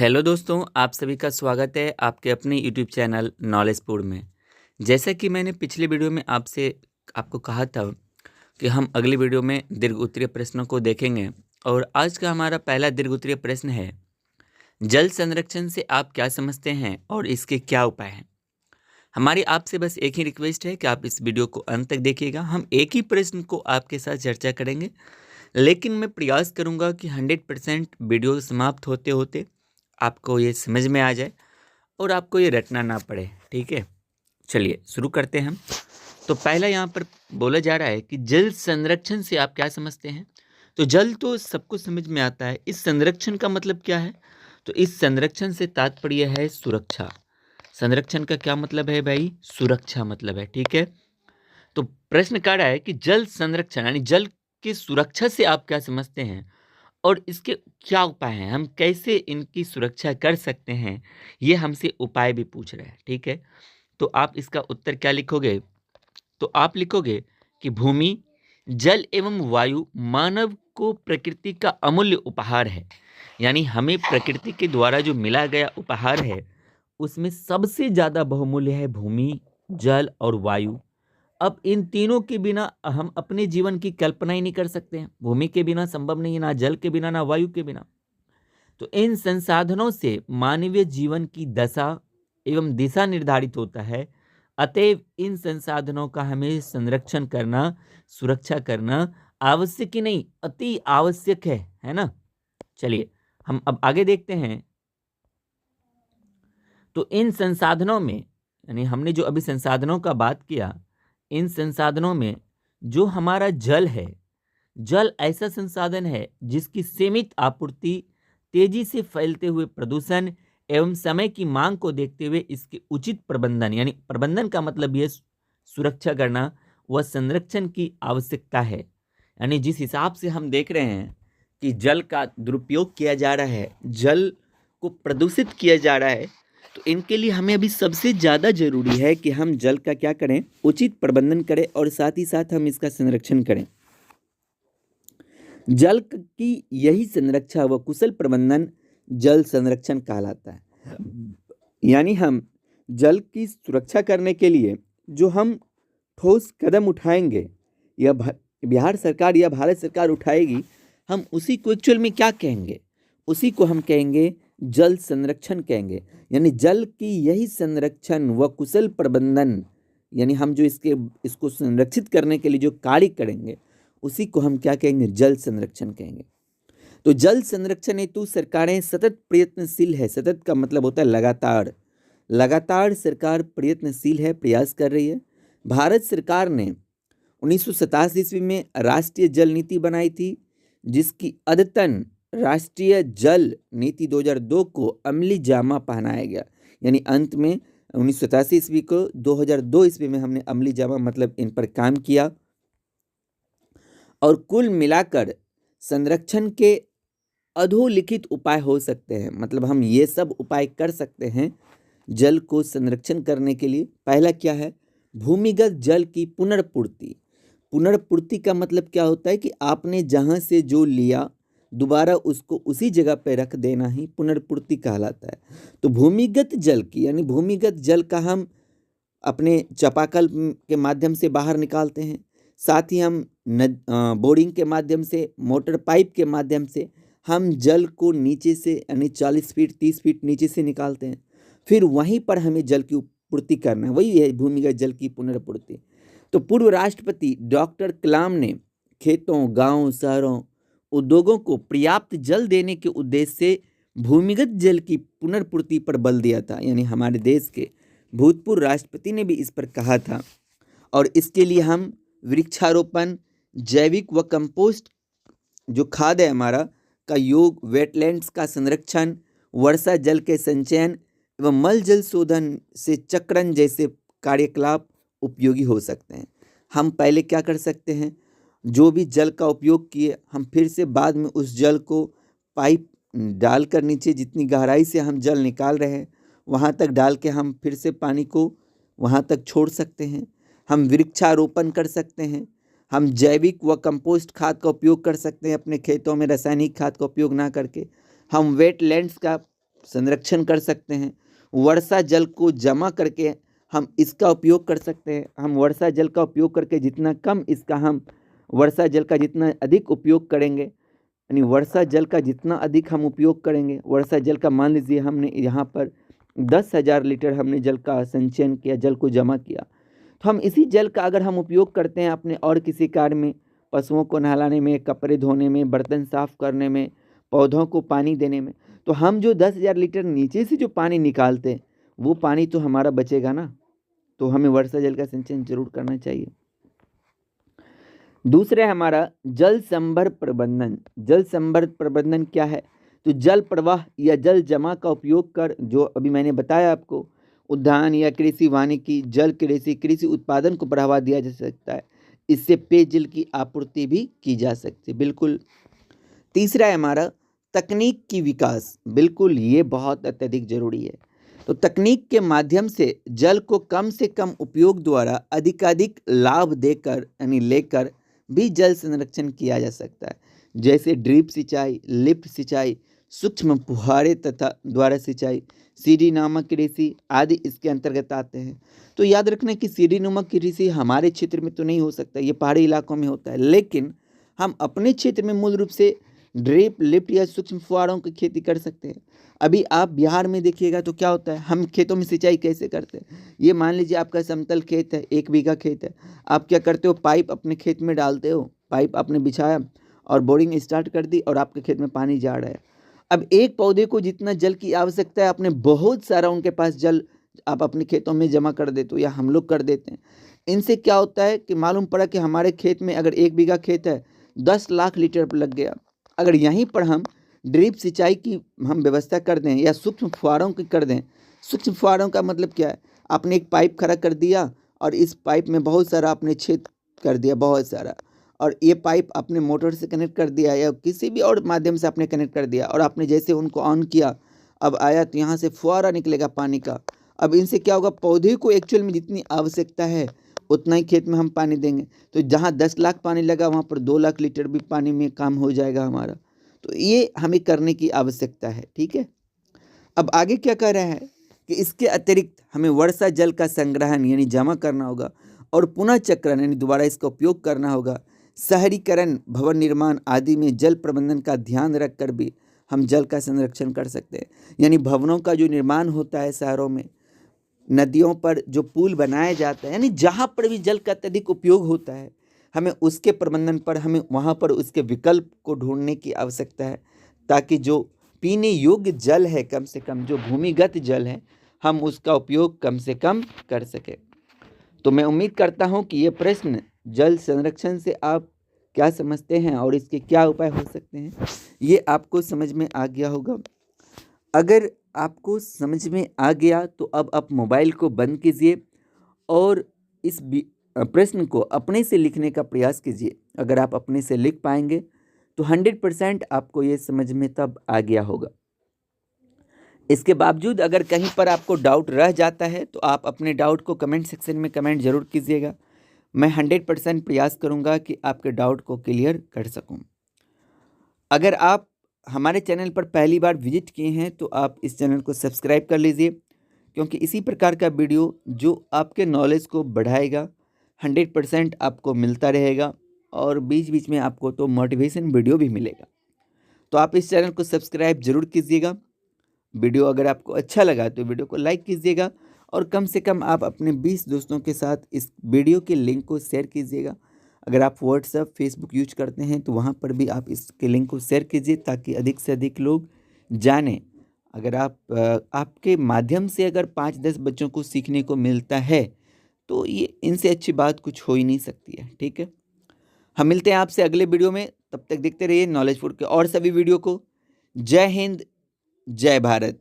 Hello दोस्तों, आप सभी का स्वागत है आपके अपने यूट्यूब चैनल नॉलेजपुर में। जैसा कि मैंने पिछले वीडियो में आपको कहा था कि हम अगली वीडियो में दीर्घ उत्तरीय प्रश्नों को देखेंगे और आज का हमारा पहला दीर्घ उत्तरीय प्रश्न है, जल संरक्षण से आप क्या समझते हैं और इसके क्या उपाय हैं? हमारी आपसे बस एक ही रिक्वेस्ट है कि आप इस वीडियो को अंत तक देखिएगा। हम एक ही प्रश्न को आपके साथ चर्चा करेंगे, लेकिन मैं प्रयास करूंगा कि 100% वीडियो समाप्त होते होते आपको ये समझ में आ जाए और आपको ये रटना ना पड़े। ठीक है, चलिए शुरू करते हैं हम। तो पहला यहाँ पर बोला जा रहा है कि जल संरक्षण से आप क्या समझते हैं। तो जल तो सबको समझ में आता है, इस संरक्षण का मतलब क्या है? तो इस संरक्षण से तात्पर्य है सुरक्षा। संरक्षण का क्या मतलब है भाई? सुरक्षा मतलब है। ठीक है, तो प्रश्न कह रहा है कि जल संरक्षण यानी जल की सुरक्षा से आप क्या समझते हैं और इसके क्या उपाय हैं, हम कैसे इनकी सुरक्षा कर सकते हैं, ये हमसे उपाय भी पूछ रहे हैं। ठीक है, तो आप इसका उत्तर क्या लिखोगे? तो आप लिखोगे कि भूमि, जल एवं वायु मानव को प्रकृति का अमूल्य उपहार है। यानी हमें प्रकृति के द्वारा जो मिला गया उपहार है, उसमें सबसे ज़्यादा बहुमूल्य है भूमि, जल और वायु। अब इन तीनों के बिना हम अपने जीवन की कल्पना ही नहीं कर सकते हैं। भूमि के बिना संभव नहीं है, ना जल के बिना, ना वायु के बिना। तो इन संसाधनों से मानवीय जीवन की दशा एवं दिशा निर्धारित होता है। अतएव इन संसाधनों का हमें संरक्षण करना, सुरक्षा करना आवश्यक ही नहीं, अति आवश्यक है ना? चलिए हम अब आगे देखते हैं। तो इन संसाधनों में, यानी हमने जो अभी संसाधनों का बात किया, इन संसाधनों में जो हमारा जल है, जल ऐसा संसाधन है जिसकी सीमित आपूर्ति, तेजी से फैलते हुए प्रदूषण एवं समय की मांग को देखते हुए इसके उचित प्रबंधन, यानी प्रबंधन का मतलब ये सुरक्षा करना व संरक्षण की आवश्यकता है। यानी जिस हिसाब से हम देख रहे हैं कि जल का दुरुपयोग किया जा रहा है, जल को प्रदूषित किया जा रहा है, तो इनके लिए हमें अभी सबसे ज़्यादा जरूरी है कि हम जल का क्या करें, उचित प्रबंधन करें और साथ ही साथ हम इसका संरक्षण करें। जल की यही संरक्षा व कुशल प्रबंधन जल संरक्षण कहलाता है। यानी हम जल की सुरक्षा करने के लिए जो हम ठोस कदम उठाएंगे या बिहार सरकार या भारत सरकार उठाएगी, हम उसी को एक्चुअल में क्या कहेंगे? उसी को हम कहेंगे जल संरक्षण कहेंगे। यानी जल की यही संरक्षण व कुशल प्रबंधन, यानी हम जो इसको संरक्षित करने के लिए जो कार्य करेंगे, उसी को हम क्या कहेंगे? जल संरक्षण कहेंगे। तो जल संरक्षण हेतु सरकारें सतत प्रयत्नशील है। सतत का मतलब होता है लगातार। लगातार सरकार प्रयत्नशील है, प्रयास कर रही है। भारत सरकार ने 1987 ईस्वी में राष्ट्रीय जल नीति बनाई थी, जिसकी अद्यतन राष्ट्रीय जल नीति 2002 को अमली जामा पहनाया गया। यानी अंत में 1987 ईस्वी को 2002 ईस्वी में हमने अमली जामा मतलब इन पर काम किया। और कुल मिलाकर संरक्षण के अधोलिखित उपाय हो सकते हैं, मतलब हम ये सब उपाय कर सकते हैं जल को संरक्षण करने के लिए। पहला क्या है? भूमिगत जल की पुनर्पूर्ति। पुनर्पूर्ति का मतलब क्या होता है कि आपने जहाँ से जो लिया दोबारा उसको उसी जगह पे रख देना ही पुनर्पूर्ति कहलाता है। तो भूमिगत जल की, यानी भूमिगत जल का हम अपने चापाकल के माध्यम से बाहर निकालते हैं, साथ ही हम बोरिंग के माध्यम से, मोटर पाइप के माध्यम से हम जल को नीचे से यानी 40 फीट 30 फीट नीचे से निकालते हैं। फिर वहीं पर हमें जल की पूर्ति करना है, वही है भूमिगत जल की पुनर्पूर्ति। तो पूर्व राष्ट्रपति डॉक्टर कलाम ने खेतों, गांवों, शहरों, उद्योगों को पर्याप्त जल देने के उद्देश्य से भूमिगत जल की पुनर्पूर्ति पर बल दिया था। यानी हमारे देश के भूतपूर्व राष्ट्रपति ने भी इस पर कहा था। और इसके लिए हम वृक्षारोपण, जैविक व कंपोस्ट जो खाद है हमारा का योग, वेटलैंड्स का संरक्षण, वर्षा जल के संचयन एवं मल जल शोधन से चक्रण जैसे कार्यकलाप उपयोगी हो सकते हैं। हम पहले क्या कर सकते हैं? जो भी जल का उपयोग किए, हम फिर से बाद में उस जल को पाइप डालकर नीचे जितनी गहराई से हम जल निकाल रहे हैं वहाँ तक डाल के हम फिर से पानी को वहाँ तक छोड़ सकते हैं। हम वृक्षारोपण कर सकते हैं। हम जैविक व कंपोस्ट खाद का उपयोग कर सकते हैं अपने खेतों में, रासायनिक खाद का उपयोग ना करके। हम वेटलैंड्स का संरक्षण कर सकते हैं। वर्षा जल को जमा करके हम इसका उपयोग कर सकते हैं। हम वर्षा जल का उपयोग करके जितना कम इसका हम वर्षा जल का जितना अधिक उपयोग करेंगे, यानी वर्षा जल का जितना अधिक हम उपयोग करेंगे, वर्षा जल का मान लीजिए हमने यहाँ पर 10,000 लीटर हमने जल का संचयन किया, जल को जमा किया, तो हम इसी जल का अगर हम उपयोग करते हैं अपने और किसी कार्य में, पशुओं को नहलाने में, कपड़े धोने में, बर्तन साफ करने में, पौधों को पानी देने में, तो हम जो 10,000 लीटर नीचे से जो पानी निकालते हैं वो पानी तो हमारा बचेगा ना। तो हमें वर्षा जल का संचयन जरूर करना चाहिए। दूसरा है हमारा जल संभर प्रबंधन। जल संभर प्रबंधन क्या है? तो जल प्रवाह या जल जमा का उपयोग कर, जो अभी मैंने बताया आपको, उद्यान या कृषि वानिकी, जल कृषि, कृषि उत्पादन को बढ़ावा दिया जा सकता है। इससे पेयजल की आपूर्ति भी की जा सकती है। बिल्कुल। तीसरा है हमारा तकनीक की विकास। बिल्कुल, ये बहुत अत्यधिक जरूरी है। तो तकनीक के माध्यम से जल को कम से कम उपयोग द्वारा अधिकाधिक लाभ देकर यानी लेकर भी जल संरक्षण किया जा सकता है। जैसे ड्रिप सिंचाई, लिफ्ट सिंचाई, सूक्ष्म फुहारे तथा द्वारा सिंचाई, सीढ़ीनुमा कृषि आदि इसके अंतर्गत आते हैं। तो याद रखना कि सीढ़ीनुमा कृषि हमारे क्षेत्र में तो नहीं हो सकता, ये पहाड़ी इलाकों में होता है, लेकिन हम अपने क्षेत्र में मूल रूप से ड्रिप, लिफ्ट या सूक्ष्म फुहारों की खेती कर सकते हैं। अभी आप बिहार में देखिएगा तो क्या होता है, हम खेतों में सिंचाई कैसे करते हैं। ये मान लीजिए आपका समतल खेत है, 1 बीघा खेत है, आप क्या करते हो, पाइप अपने खेत में डालते हो, पाइप आपने बिछाया और बोरिंग स्टार्ट कर दी और आपके खेत में पानी जा रहा है। अब एक पौधे को जितना जल की आवश्यकता है, आपने बहुत सारा उनके पास जल आप अपने खेतों में जमा कर देते हो या हम लोग कर देते हैं। इनसे क्या होता है कि मालूम पड़ा कि हमारे खेत में अगर 1 बीघा खेत है, 10 लाख लीटर लग गया। अगर यहीं पर हम ड्रिप सिंचाई की हम व्यवस्था कर दें या सूक्ष्म फुहारों की कर दें। सूक्ष्म फुहारों का मतलब क्या है, आपने एक पाइप खड़ा कर दिया और इस पाइप में बहुत सारा आपने छेद कर दिया, बहुत सारा, और ये पाइप आपने मोटर से कनेक्ट कर दिया या किसी भी और माध्यम से आपने कनेक्ट कर दिया, और आपने जैसे उनको ऑन किया, अब आया तो यहाँ से फुहारा निकलेगा पानी का। अब इनसे क्या होगा, पौधे को एक्चुअल में जितनी आवश्यकता है उतना ही खेत में हम पानी देंगे। तो जहाँ 10 लाख पानी लगा वहाँ पर 2 लाख लीटर भी पानी में काम हो जाएगा हमारा। तो ये हमें करने की आवश्यकता है। ठीक है। अब आगे क्या कह रहा है कि इसके अतिरिक्त हमें वर्षा जल का संग्रहण यानी जमा करना होगा और पुनः चक्रण यानी दोबारा इसका उपयोग करना होगा। शहरीकरण, भवन निर्माण आदि में जल प्रबंधन का ध्यान रखकर भी हम जल का संरक्षण कर सकते हैं। यानी भवनों का जो निर्माण होता है शहरों में, नदियों पर जो पुल बनाया जाता है, यानी जहाँ पर भी जल का अत्यधिक उपयोग होता है, हमें उसके प्रबंधन पर, हमें वहाँ पर उसके विकल्प को ढूंढने की आवश्यकता है, ताकि जो पीने योग्य जल है, कम से कम जो भूमिगत जल है, हम उसका उपयोग कम से कम कर सकें। तो मैं उम्मीद करता हूँ कि ये प्रश्न जल संरक्षण से आप क्या समझते हैं और इसके क्या उपाय हो सकते हैं, ये आपको समझ में आ गया होगा। अगर आपको समझ में आ गया तो अब आप मोबाइल को बंद कीजिए और इस प्रश्न को अपने से लिखने का प्रयास कीजिए। अगर आप अपने से लिख पाएंगे तो 100% आपको ये समझ में तब आ गया होगा। इसके बावजूद अगर कहीं पर आपको डाउट रह जाता है तो आप अपने डाउट को कमेंट सेक्शन में कमेंट जरूर कीजिएगा। मैं 100% प्रयास करूंगा कि आपके डाउट को क्लियर कर सकूं। अगर आप हमारे चैनल पर पहली बार विजिट किए हैं तो आप इस चैनल को सब्सक्राइब कर लीजिए, क्योंकि इसी प्रकार का वीडियो जो आपके नॉलेज को बढ़ाएगा 100% आपको मिलता रहेगा और बीच बीच में आपको तो मोटिवेशन वीडियो भी मिलेगा। तो आप इस चैनल को सब्सक्राइब जरूर कीजिएगा। वीडियो अगर आपको अच्छा लगा तो वीडियो को लाइक कीजिएगा और कम से कम आप अपने 20 दोस्तों के साथ इस वीडियो के लिंक को शेयर कीजिएगा। अगर आप व्हाट्सएप, फेसबुक यूज करते हैं तो वहाँ पर भी आप इसके लिंक को शेयर कीजिए, ताकि अधिक से अधिक लोग जानें। अगर आपके माध्यम से अगर 5-10 बच्चों को सीखने को मिलता है तो ये इनसे अच्छी बात कुछ हो ही नहीं सकती है। ठीक है। हम मिलते हैं आपसे अगले वीडियो में, तब तक देखते रहिए नॉलेजफुल के और सभी वीडियो को। जय हिंद, जय भारत।